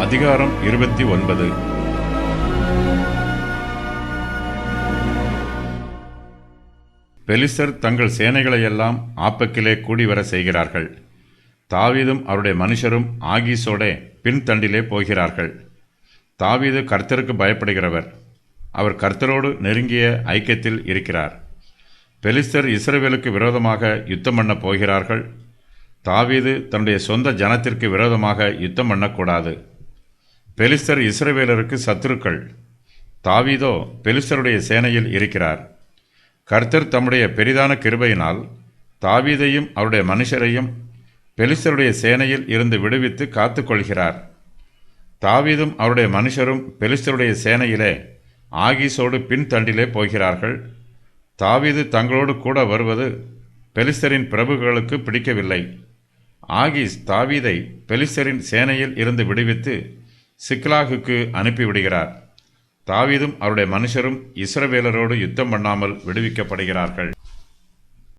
அதிகாரம் 29. பெலிஸ்தர் தங்கள் சேனைகளையெல்லாம் ஆப்பக்கிலே கூடிவர செய்கிறார்கள். தாவீதும் அவருடைய மனுஷரும் ஆகீசோடே பின்தண்டிலே போகிறார்கள். தாவீது கர்த்தருக்கு பயப்படுகிறவர். அவர் கர்த்தரோடு நெருங்கிய ஐக்கியத்தில் இருக்கிறார். பெலிஸ்தர் இஸ்ரவேலுக்கு விரோதமாக யுத்தம் பண்ண போகிறார்கள். தாவீது தன்னுடைய சொந்த ஜனத்திற்கு விரோதமாக யுத்தம் பண்ணக்கூடாது. பெலிஸ்தர் இஸ்ரவேலருக்கு சத்துருக்கள். தாவீதோ பெலிஸ்தருடைய சேனையில் இருக்கிறார். கர்த்தர் தம்முடைய பெரிதான கிருபையினால் தாவீதையும் அவருடைய மனுஷரையும் பெலிஸ்தருடைய சேனையில் இருந்து விடுவித்து காத்துக்கொள்கிறார். தாவீதும் அவருடைய மனுஷரும் பெலிஸ்தருடைய சேனையிலே ஆகீசோடு பின்தண்டிலே போகிறார்கள். தாவீது தங்களோடு கூட வருவது பெலிஸ்தரின் பிரபுகளுக்கு பிடிக்கவில்லை. ஆகீஸ் தாவீதை பெலிஸ்தரின் சேனையில் இருந்து விடுவித்து சிக்லாகுக்கு அனுப்பிவிடுகிறார். தாவீதும் அவருடைய மனுஷரும் இஸ்ரவேலரோடு யுத்தம் பண்ணாமல் விடுவிக்கப்படுகிறார்கள்.